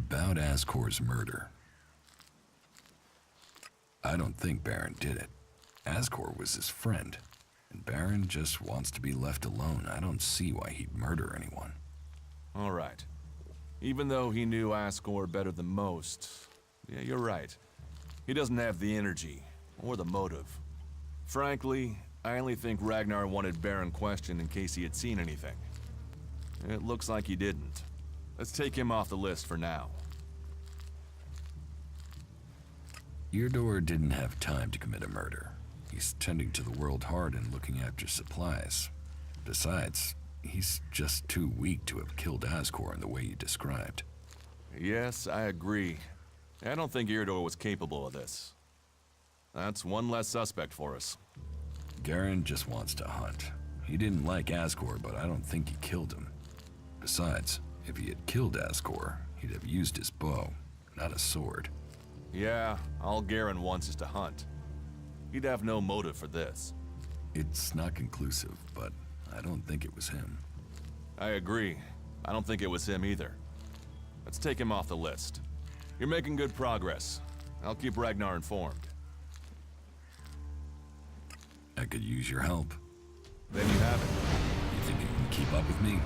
about Ascor's murder. I don't think Baron did it. Ascor was his friend, and Baron just wants to be left alone. I don't see why he'd murder anyone. All right. Even though he knew Ascor better than most, yeah, you're right. He doesn't have the energy or the motive. Frankly, I only think Ragnar wanted Baron questioned in case he had seen anything. It looks like he didn't. Let's take him off the list for now. Eardor didn't have time to commit a murder. He's tending to the world hard and looking after supplies. Besides, he's just too weak to have killed Ascor in the way you described. Yes, I agree. I don't think Eardor was capable of this. That's one less suspect for us. Garen just wants to hunt. He didn't like Ascor, but I don't think he killed him. Besides, if he had killed Ascor, he'd have used his bow, not a sword. Yeah, all Garen wants is to hunt. He'd have no motive for this. It's not conclusive, but I don't think it was him. I agree. I don't think it was him either. Let's take him off the list. You're making good progress. I'll keep Ragnar informed. I could use your help. Then you have it. You think you can keep up with me?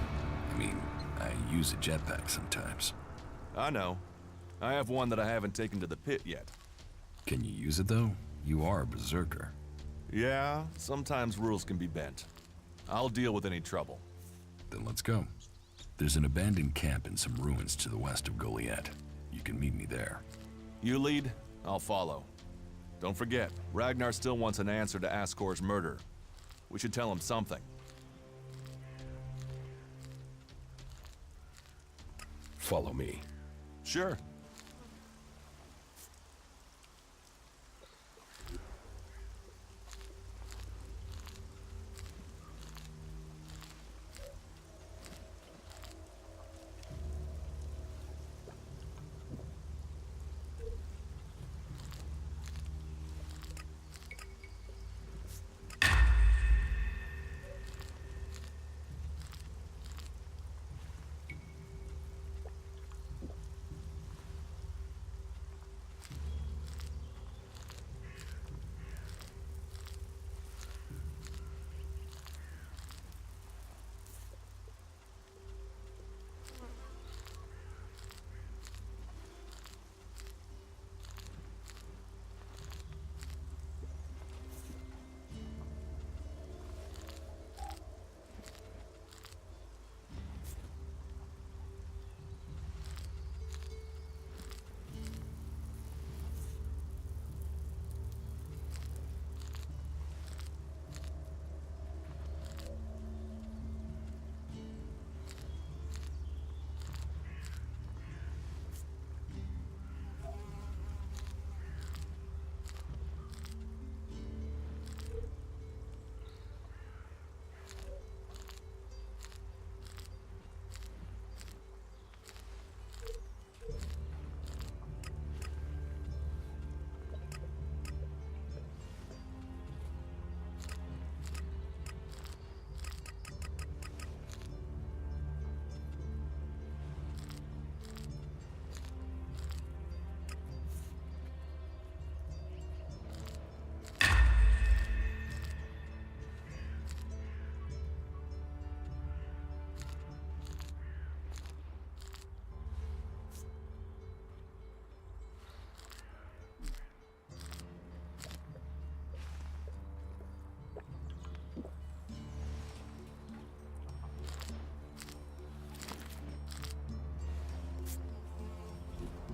I mean, I use a jetpack sometimes. I know. I have one that I haven't taken to the pit yet. Can you use it though? You are a berserker. Yeah, sometimes rules can be bent. I'll deal with any trouble. Then let's go. There's an abandoned camp in some ruins to the west of Goliath. You can meet me there. You lead, I'll follow. Don't forget, Ragnar still wants an answer to Ascor's murder. We should tell him something. Follow me. Sure.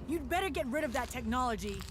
You'd better get rid of that technology.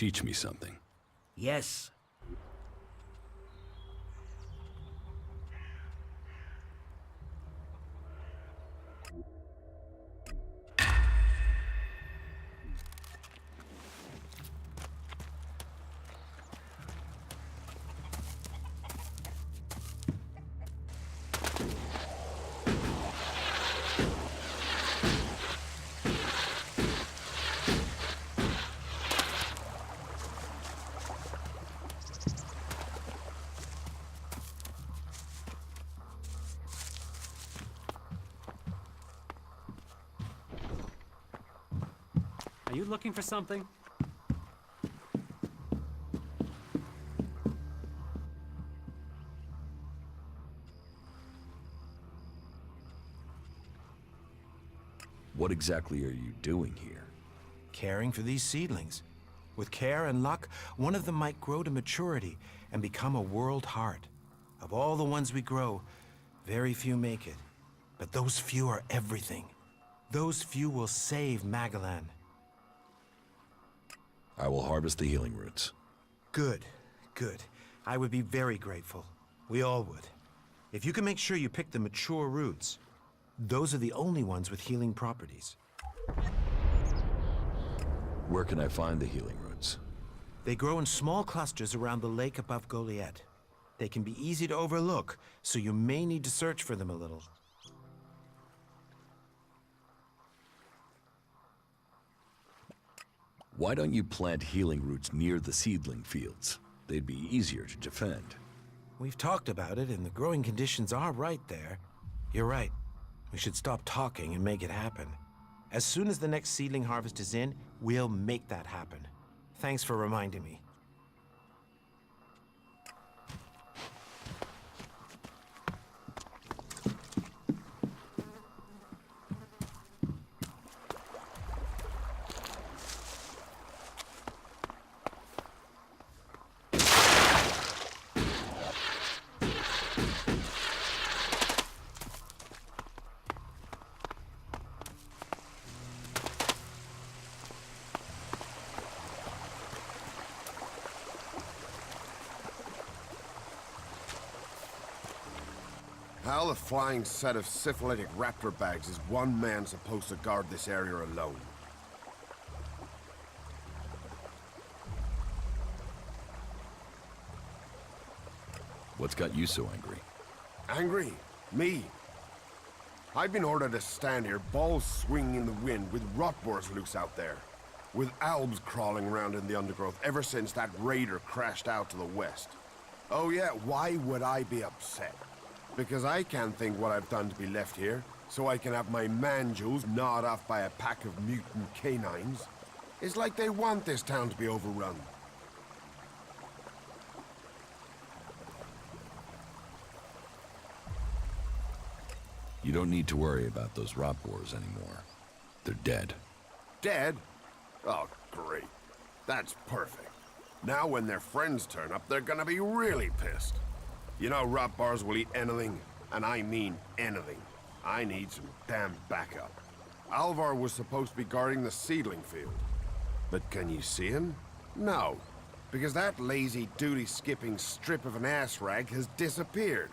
Teach me something. Yes. Are you looking for something? What exactly are you doing here? Caring for these seedlings. With care and luck, one of them might grow to maturity and become a world heart. Of all the ones we grow, very few make it. But those few are everything. Those few will save Magalan. I will harvest the healing roots. Good, good. I would be very grateful. We all would. If you can make sure you pick the mature roots, those are the only ones with healing properties. Where can I find the healing roots? They grow in small clusters around the lake above Goliath. They can be easy to overlook, so you may need to search for them a little. Why don't you plant healing roots near the seedling fields? They'd be easier to defend. We've talked about it, and the growing conditions are right there. You're right. We should stop talking and make it happen. As soon as the next seedling harvest is in, we'll make that happen. Thanks for reminding me. How the flying set of syphilitic raptor bags is one man supposed to guard this area alone? What's got you so angry? Angry? Me? I've been ordered to stand here, balls swinging in the wind, with rotboars loose out there. With albs crawling around in the undergrowth ever since that raider crashed out to the west. Oh yeah, why would I be upset? Because I can't think what I've done to be left here, so I can have my man-jewels gnawed off by a pack of mutant canines. It's like they want this town to be overrun. You don't need to worry about those rot boars anymore. They're dead. Dead? Oh, great. That's perfect. Now when their friends turn up, they're gonna be really pissed. You know rot bars will eat anything, and I mean anything. I need some damn backup. Alvar was supposed to be guarding the seedling field. But can you see him? No, because that lazy duty-skipping strip of an ass rag has disappeared.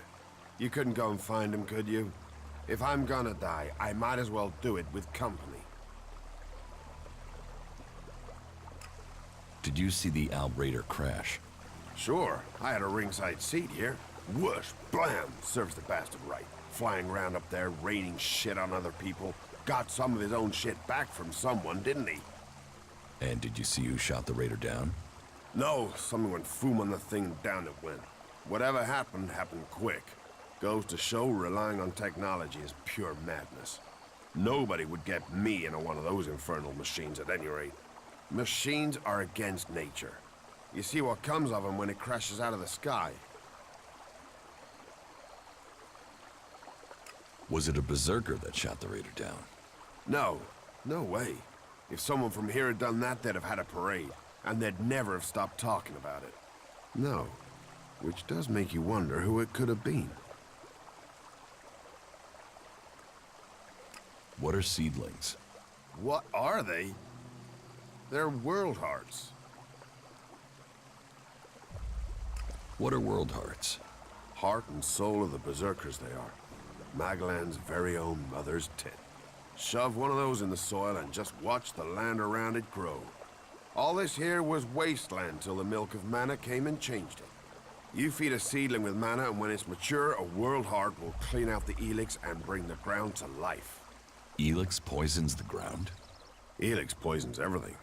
You couldn't go and find him, could you? If I'm gonna die, I might as well do it with company. Did you see the Alb Raider crash? Sure, I had a ringside seat here. Whoosh, blam, serves the bastard right. Flying around up there, raining shit on other people. Got some of his own shit back from someone, didn't he? And did you see who shot the Raider down? No, someone went foom on the thing, down it went. Whatever happened, happened quick. Goes to show relying on technology is pure madness. Nobody would get me into one of those infernal machines at any rate. Machines are against nature. You see what comes of them when it crashes out of the sky. Was it a berserker that shot the Raider down? No, no way. If someone from here had done that, they'd have had a parade, and they'd never have stopped talking about it. No, which does make you wonder who it could have been. What are seedlings? What are they? They're world hearts. What are world hearts? Heart and soul of the berserkers they are. Magellan's very own mother's tit. Shove one of those in the soil and just watch the land around it grow. All this here was wasteland till the milk of mana came and changed it. You feed a seedling with mana, and when it's mature, a world heart will clean out the ELEX and bring the ground to life. ELEX poisons the ground? ELEX poisons everything.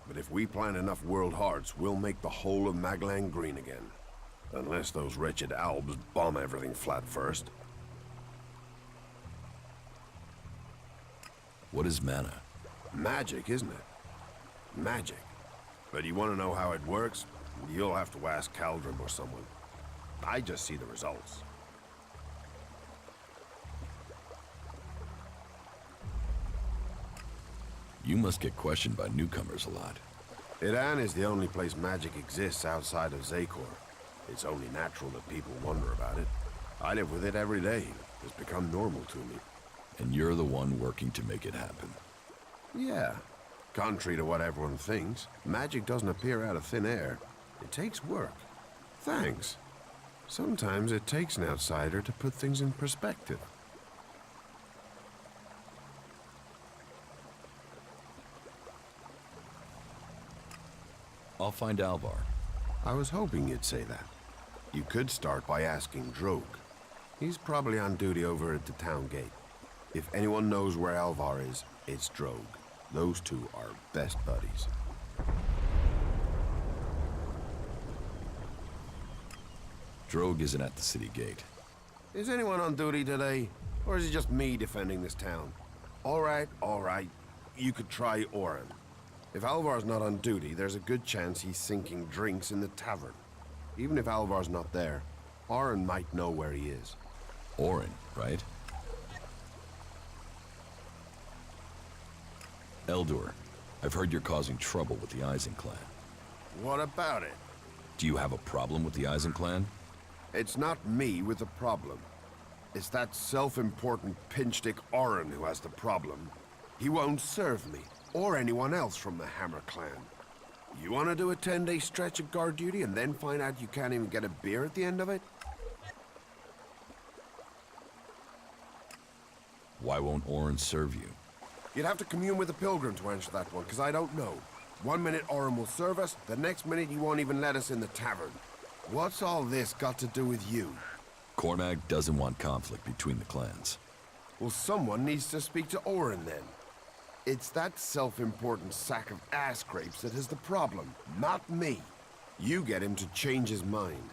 But if we plant enough world hearts, we'll make the whole of Magellan green again. Unless those wretched Albs bomb everything flat first. What is mana? Magic, isn't it? Magic. But you want to know how it works? You'll have to ask Caldrum or someone. I just see the results. You must get questioned by newcomers a lot. Iran is the only place magic exists outside of Zakor. It's only natural that people wonder about it. I live with it every day. It's become normal to me. And you're the one working to make it happen. Yeah. Contrary to what everyone thinks, magic doesn't appear out of thin air. It takes work. Thanks. Sometimes it takes an outsider to put things in perspective. I'll find Alvar. I was hoping you'd say that. You could start by asking Drogue. He's probably on duty over at the town gate. If anyone knows where Alvar is, it's Drogue. Those two are best buddies. Drogue isn't at the city gate. Is anyone on duty today? Or is it just me defending this town? All right. You could try Oren. If Alvar's not on duty, there's a good chance he's sinking drinks in the tavern. Even if Alvar's not there, Oren might know where he is. Oren, right? Eldur, I've heard you're causing trouble with the Eisen clan. What about it? Do you have a problem with the Eisen clan? It's not me with the problem. It's that self-important pinchstick Oren who has the problem. He won't serve me, or anyone else from the Hammer clan. You want to do a 10-day stretch of guard duty and then find out you can't even get a beer at the end of it? Why won't Oren serve you? You'd have to commune with the Pilgrim to answer that one, because I don't know. One minute Oren will serve us, the next minute he won't even let us in the tavern. What's all this got to do with you? Cormac doesn't want conflict between the clans. Well, someone needs to speak to Oren then. It's that self-important sack of ass grapes that is the problem, not me. You get him to change his mind.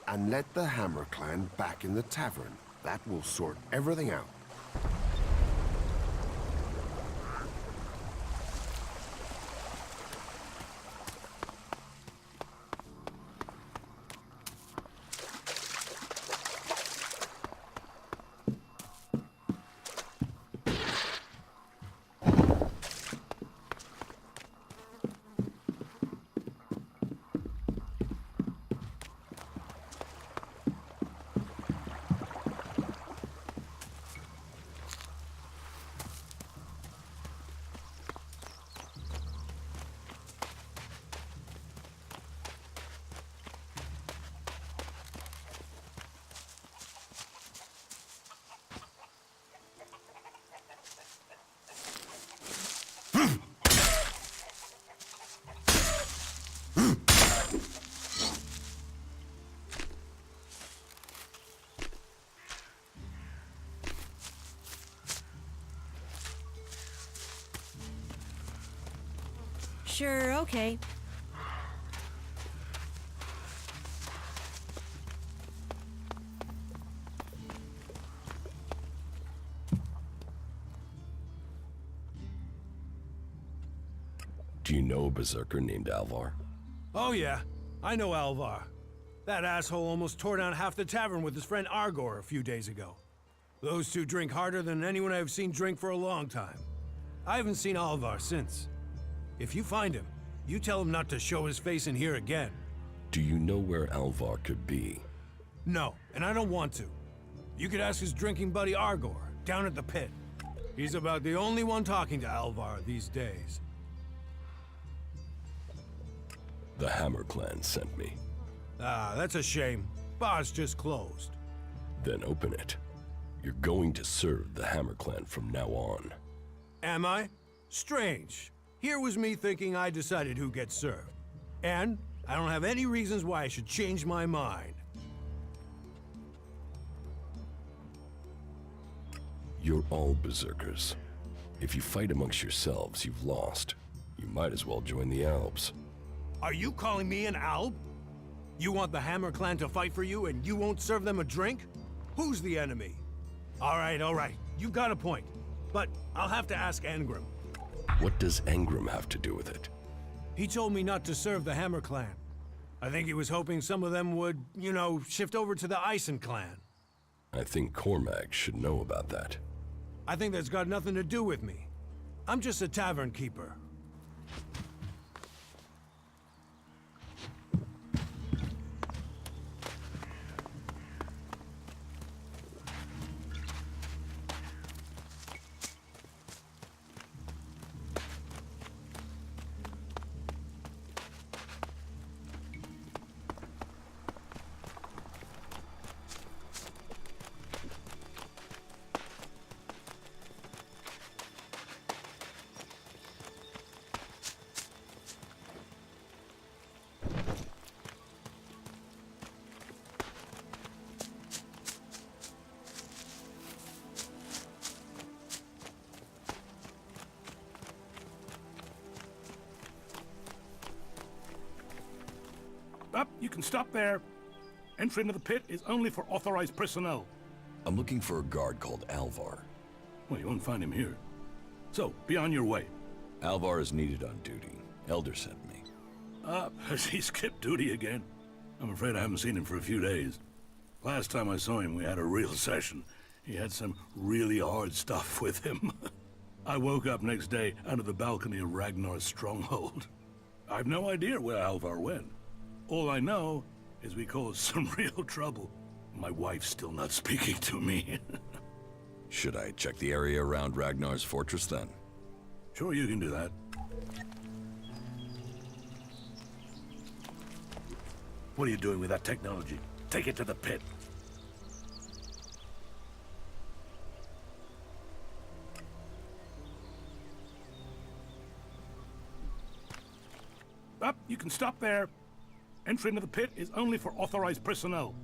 And let the Hammer clan back in the tavern. That will sort everything out. Sure, okay. Do you know a berserker named Alvar? Oh yeah, I know Alvar. That asshole almost tore down half the tavern with his friend Argor a few days ago. Those two drink harder than anyone I've seen drink for a long time. I haven't seen Alvar since. If you find him, you tell him not to show his face in here again. Do you know where Alvar could be? No, and I don't want to. You could ask his drinking buddy Argor, down at the pit. He's about the only one talking to Alvar these days. The Hammer clan sent me. Ah, that's a shame. Bar's just closed. Then open it. You're going to serve the Hammer Clan from now on. Am I? Strange. Here was me thinking I decided who gets served. And I don't have any reasons why I should change my mind. You're all berserkers. If you fight amongst yourselves, you've lost. You might as well join the Alps. Are you calling me an alb? You want the Hammer Clan to fight for you and you won't serve them a drink? Who's the enemy? All right. You've got a point. But I'll have to ask Engram. What does Engram have to do with it? He told me not to serve the Hammer Clan. I think he was hoping some of them would, shift over to the Ison Clan. I think Cormac should know about that. I think that's got nothing to do with me. I'm just a tavern keeper. Up, you can stop there. Entry into the pit is only for authorized personnel. I'm looking for a guard called Alvar. Well, you won't find him here. So, be on your way. Alvar is needed on duty. Elder sent me. Has he skipped duty again? I'm afraid I haven't seen him for a few days. Last time I saw him, we had a real session. He had some really hard stuff with him. I woke up next day under the balcony of Ragnar's stronghold. I've no idea where Alvar went. All I know is we caused some real trouble. My wife's still not speaking to me. Should I check the area around Ragnar's fortress then? Sure, you can do that. What are you doing with that technology? Take it to the pit. Up, you can stop there. Entry into the pit is only for authorized personnel.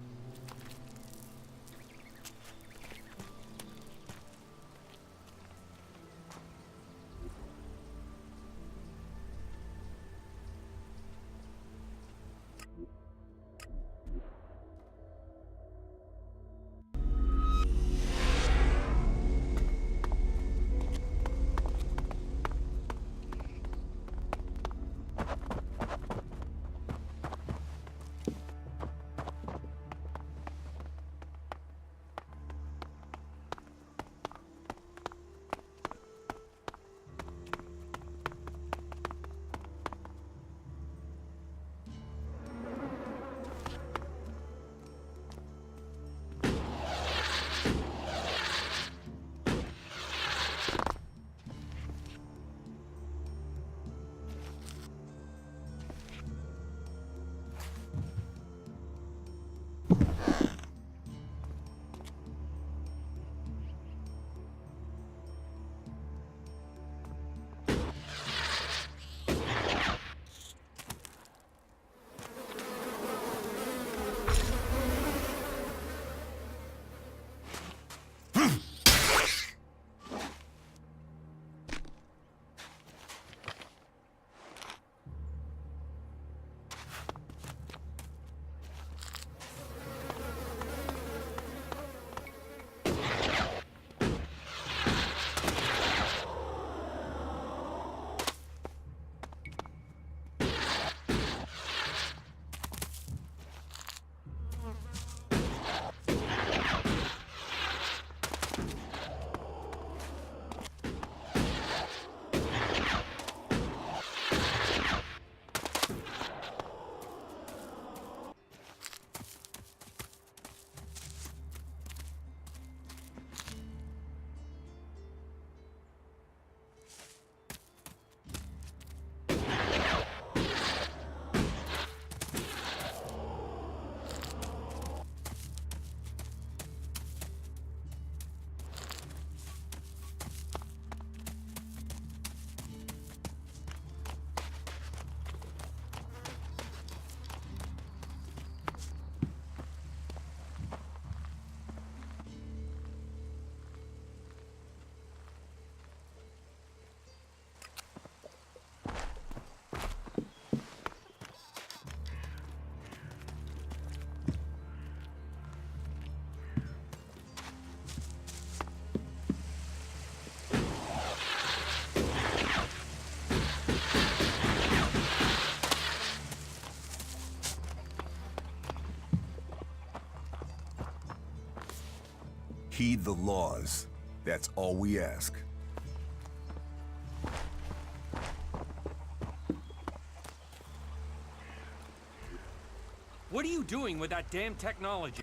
Heed the laws. That's all we ask. What are you doing with that damn technology?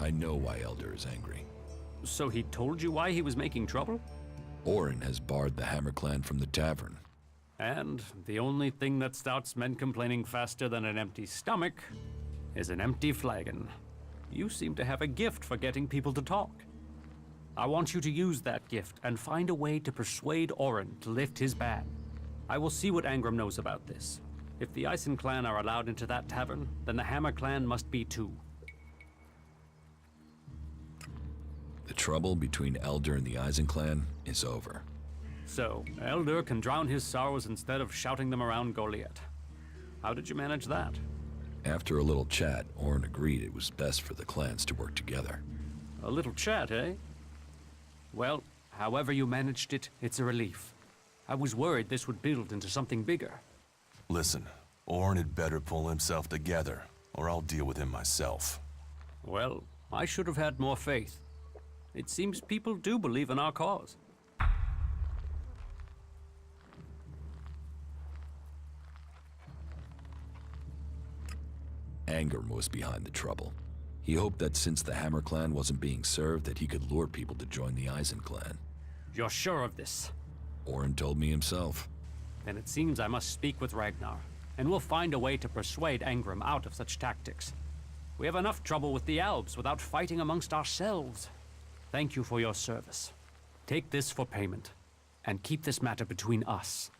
I know why Elder is angry. So he told you why he was making trouble? Orin has barred the Hammer Clan from the tavern. And the only thing that starts men complaining faster than an empty stomach is an empty flagon. You seem to have a gift for getting people to talk. I want you to use that gift and find a way to persuade Orin to lift his ban. I will see what Angram knows about this. If the Eisen clan are allowed into that tavern, then the Hammer clan must be too. The trouble between Elder and the Eisen clan is over. So, Elder can drown his sorrows instead of shouting them around Goliath. How did you manage that? After a little chat, Orin agreed it was best for the clans to work together. A little chat, eh? Well, however you managed it, it's a relief. I was worried this would build into something bigger. Listen, Orin had better pull himself together, or I'll deal with him myself. Well, I should have had more faith. It seems people do believe in our cause. Angram was behind the trouble. He hoped that since the Hammer clan wasn't being served, that he could lure people to join the Eisen clan. You're sure of this? Orin told me himself. Then it seems I must speak with Ragnar, and we'll find a way to persuade Angram out of such tactics. We have enough trouble with the Alps without fighting amongst ourselves. Thank you for your service. Take this for payment, and keep this matter between us.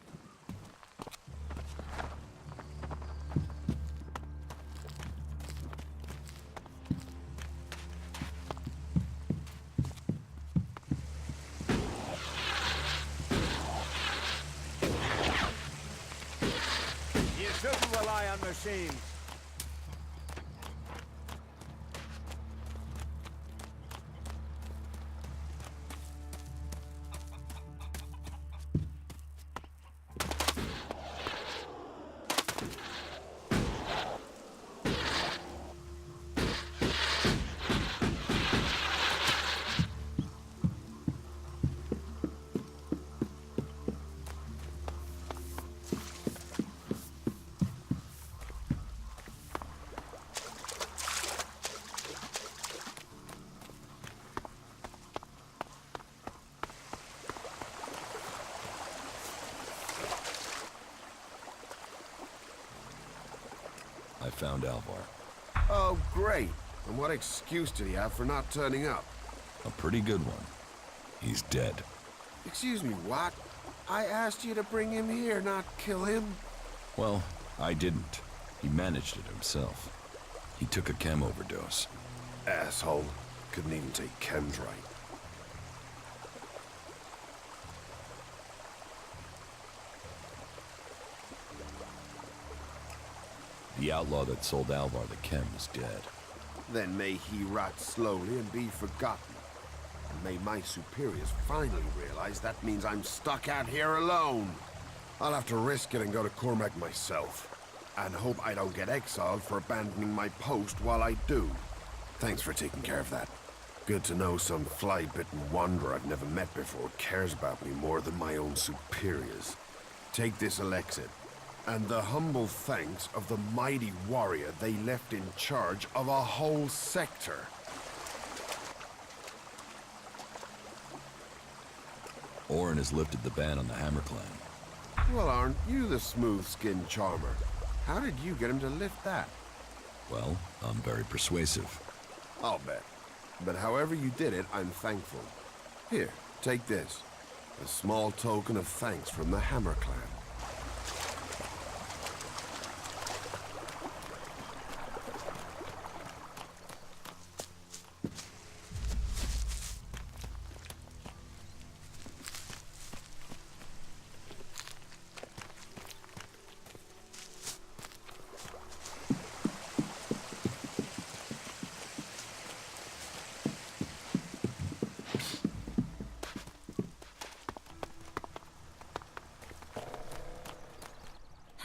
You shouldn't rely on machines. I found Alvar. Oh, great. And what excuse did he have for not turning up? A pretty good one. He's dead. Excuse me, what? I asked you to bring him here, not kill him. Well, I didn't. He managed it himself. He took a chem overdose. Asshole. Couldn't even take chems right. The outlaw that sold Alvar the chem is dead. Then may he rot slowly and be forgotten. And may my superiors finally realize that means I'm stuck out here alone. I'll have to risk it and go to Cormac myself. And hope I don't get exiled for abandoning my post while I do. Thanks for taking care of that. Good to know some fly-bitten wanderer I've never met before cares about me more than my own superiors. Take this elixir, and the humble thanks of the mighty warrior they left in charge of a whole sector. Orin has lifted the ban on the Hammer clan. Well, aren't you the smooth-skinned charmer? How did you get him to lift that? Well, I'm very persuasive. I'll bet. But however you did it, I'm thankful. Here, take this. A small token of thanks from the Hammer clan.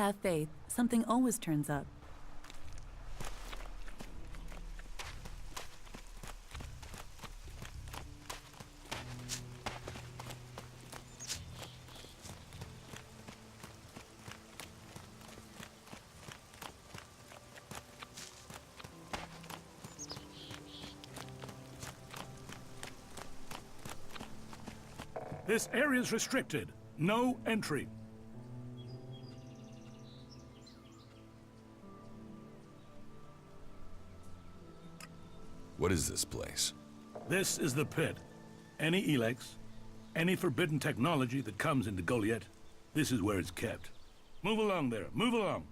Have faith. Something always turns up. This area's restricted. No entry. What is this place? This is the pit. Any ELEX, any forbidden technology that comes into Goliath, this is where it's kept. Move along there, move along.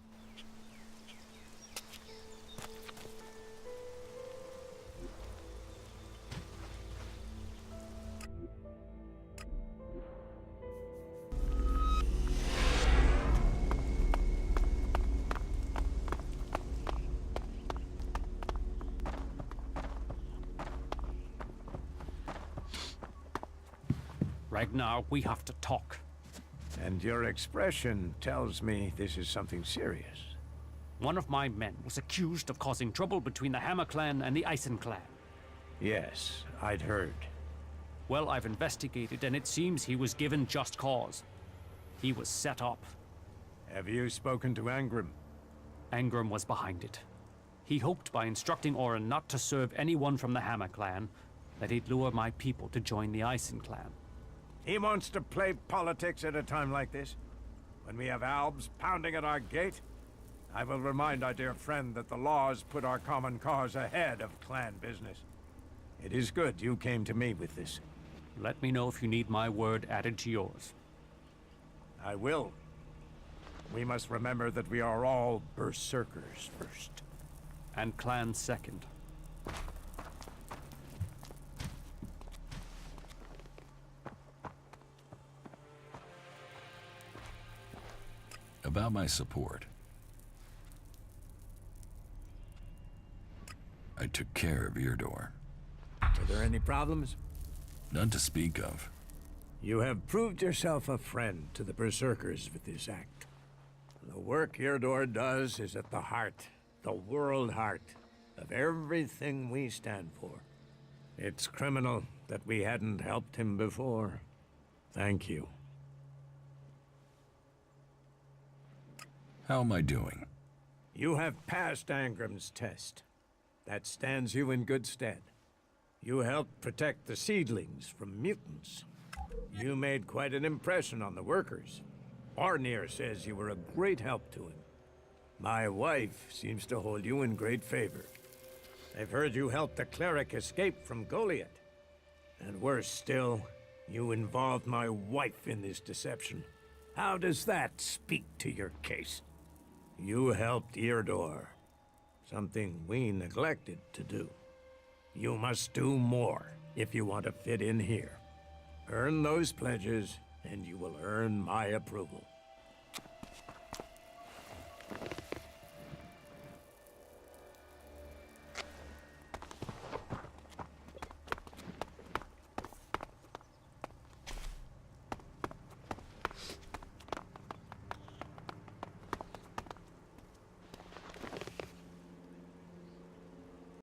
Right now, we have to talk. And your expression tells me this is something serious. One of my men was accused of causing trouble between the Hammer Clan and the Eisen Clan. Yes, I'd heard. Well, I've investigated, and it seems he was given just cause. He was set up. Have you spoken to Angram? Angram was behind it. He hoped by instructing Orin not to serve anyone from the Hammer Clan, that he'd lure my people to join the Eisen Clan. He wants to play politics at a time like this? When we have Albs pounding at our gate? I will remind our dear friend that the laws put our common cause ahead of clan business. It is good you came to me with this. Let me know if you need my word added to yours. I will. We must remember that we are all berserkers first. And clans second. About my support. I took care of Eardor. Are there any problems? None to speak of. You have proved yourself a friend to the berserkers with this act. The work Eardor does is at the heart, the world heart, of everything we stand for. It's criminal that we hadn't helped him before. Thank you. How am I doing? You have passed Angram's test. That stands you in good stead. You helped protect the seedlings from mutants. You made quite an impression on the workers. Arnir says you were a great help to him. My wife seems to hold you in great favor. I've heard you helped the cleric escape from Goliath. And worse still, you involved my wife in this deception. How does that speak to your case? You helped Eardor, something we neglected to do. You must do more if you want to fit in here. Earn those pledges, and you will earn my approval.